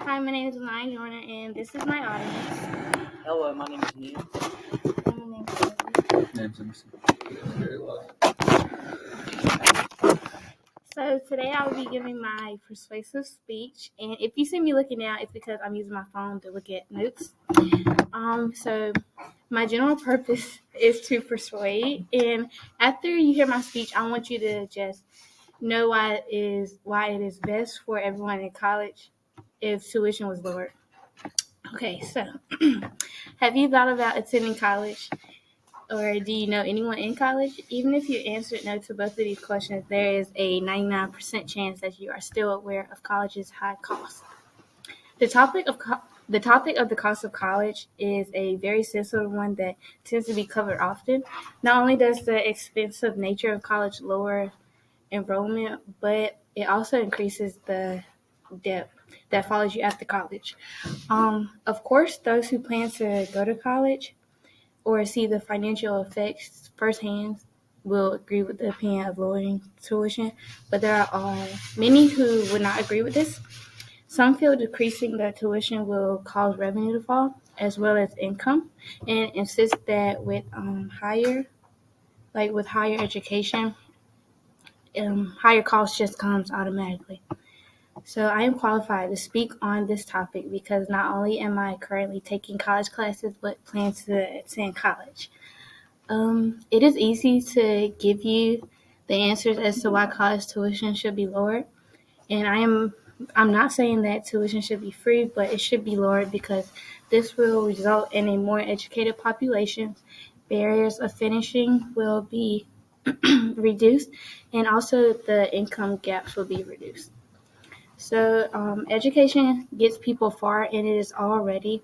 Hi, my name is Ryan Jordan, and this is my audience. Hello, my name is Neil. And my name is Sophie. Name's Emerson. So today I will be giving my persuasive speech, and if you see me looking down, it's because I'm using my phone to look at notes. So my general purpose is to persuade, and after you hear my speech, I want you to just know why it is best for everyone in college if tuition was lowered. Okay, so have you thought about attending college? Or do you know anyone in college? Even if you answered no to both of these questions, there is a 99% chance that you are still aware of college's high cost. The topic of the cost of college is a very sensitive one that tends to be covered often. Not only does the expensive nature of college lower enrollment, but it also increases the debt that follows you after college. Of course, those who plan to go to college or see the financial effects firsthand will agree with the opinion of lowering tuition, but there are many who would not agree with this. Some feel decreasing the tuition will cause revenue to fall as well as income, and insist that with higher education, higher cost just comes automatically. So I am qualified to speak on this topic because not only am I currently taking college classes, but plan to attend college. It is easy to give you the answers as to why college tuition should be lowered, and I'm not saying that tuition should be free, but it should be lowered because this will result in a more educated population. Barriers of finishing will be reduced, and also the income gaps will be reduced. So education gets people far, and it is already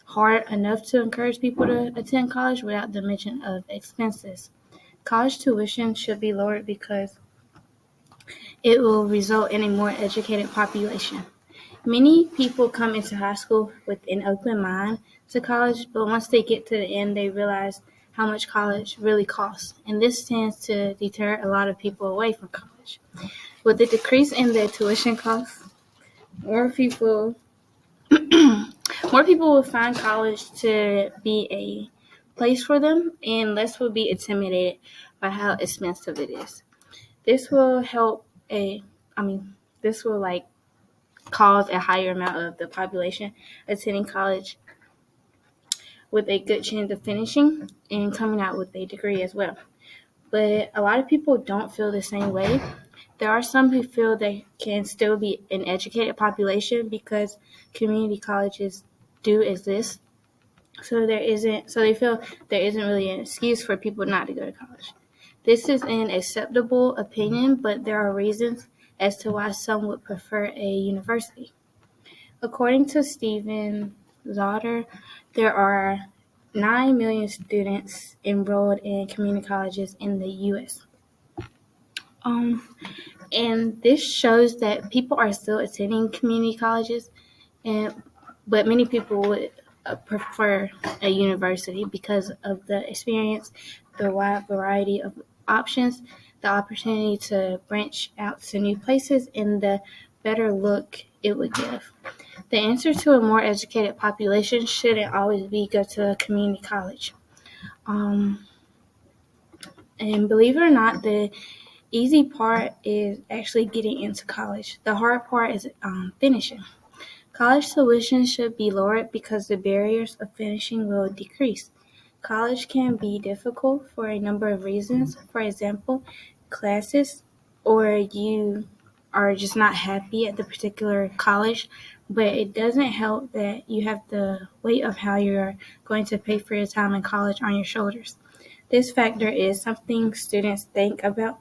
hard enough to encourage people to attend college without the mention of expenses. College tuition should be lowered because it will result in a more educated population. Many people come into high school with an open mind to college, but once they get to the end, they realize how much college really costs, and this tends to deter a lot of people away from college. With the decrease in the tuition costs, more people more people will find college to be a place for them, and less will be intimidated by how expensive it is. This will this will cause a higher amount of the population attending college with a good chance of finishing and coming out with a degree as well. But a lot of people don't feel the same way. There are some who feel they can still be an educated population because community colleges do exist. So they feel there isn't really an excuse for people not to go to college. This is an acceptable opinion, but there are reasons as to why some would prefer a university. According to Stephen Zotter, there are 9 million students enrolled in community colleges in the U.S. And this shows that people are still attending community colleges, but many people would prefer a university because of the experience, the wide variety of options, the opportunity to branch out to new places, and the better look it would give. The answer to a more educated population shouldn't always be go to a community college. And believe it or not, the easy part is actually getting into college. The hard part is finishing. College tuition should be lowered because the barriers of finishing will decrease. College can be difficult for a number of reasons. For example, classes, or you are just not happy at the particular college, but it doesn't help that you have the weight of how you're going to pay for your time in college on your shoulders. This factor is something students think about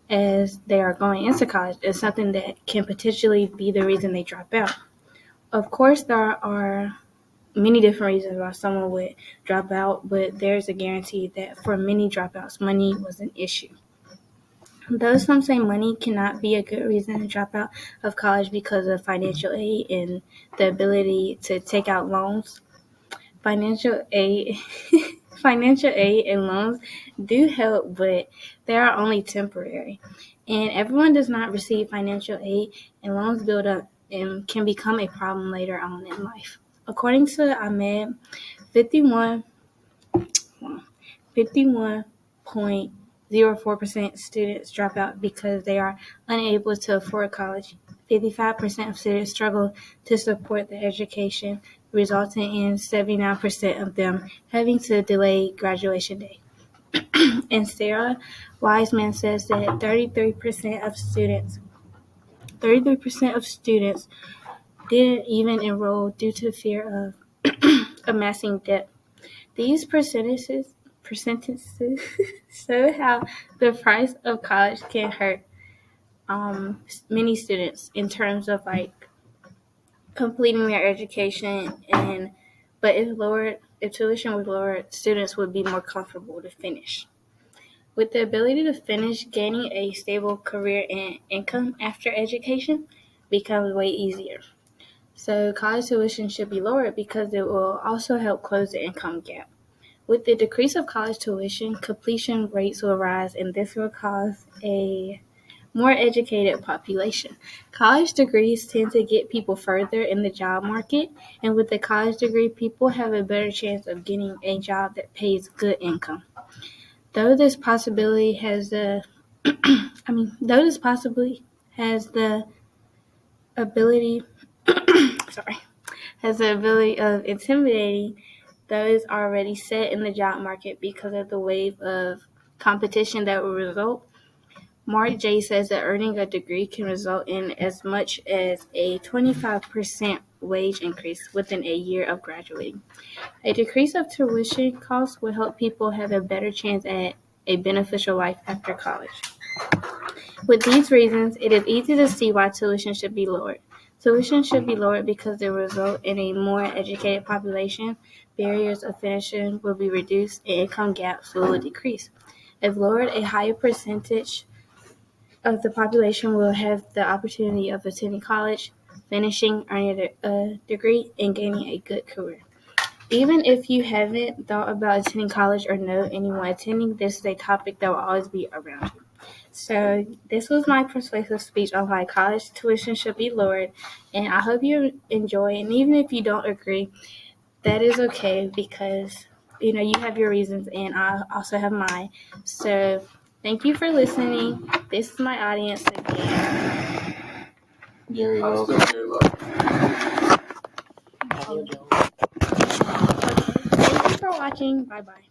as they are going into college. It's something that can potentially be the reason they drop out. Of course, there are many different reasons why someone would drop out, but there's a guarantee that for many dropouts, money was an issue. Though some say money cannot be a good reason to drop out of college because of financial aid and the ability to take out loans, financial aid financial aid and loans do help, but they are only temporary. And everyone does not receive financial aid, and loans build up and can become a problem later on in life. According to Ahmed, 51.04% students drop out because they are unable to afford college. 55% of students struggle to support their education, resulting in 79% of them having to delay graduation day. And Sarah Wiseman says that 33% of students didn't even enroll due to fear of amassing debt. These percentages show how the price of college can hurt many students in terms of like completing their education, but if tuition was lowered, students would be more comfortable to finish. With the ability to finish, gaining a stable career and income after education becomes way easier. So college tuition should be lowered because it will also help close the income gap. With the decrease of college tuition, completion rates will rise, and this will cause a more educated population. College degrees tend to get people further in the job market, and with a college degree, people have a better chance of getting a job that pays good income. Though this possibly has the ability of intimidating those already set in the job market because of the wave of competition that will result. Mark J. says that earning a degree can result in as much as a 25% wage increase within a year of graduating. A decrease of tuition costs will help people have a better chance at a beneficial life after college. With these reasons, it is easy to see why tuition should be lowered. Tuition should be lowered because it will result in a more educated population, barriers of finishing will be reduced, and income gaps will decrease. If lowered, a higher percentage of the population will have the opportunity of attending college, finishing, earning a degree, and gaining a good career. Even if you haven't thought about attending college or know anyone attending, this is a topic that will always be around you. So this was my persuasive speech on why college tuition should be lowered, and I hope you enjoy. And even if you don't agree, that is okay because you have your reasons, and I also have mine. So thank you for listening. This is my audience again. You're welcome. Thank you for watching. Bye bye.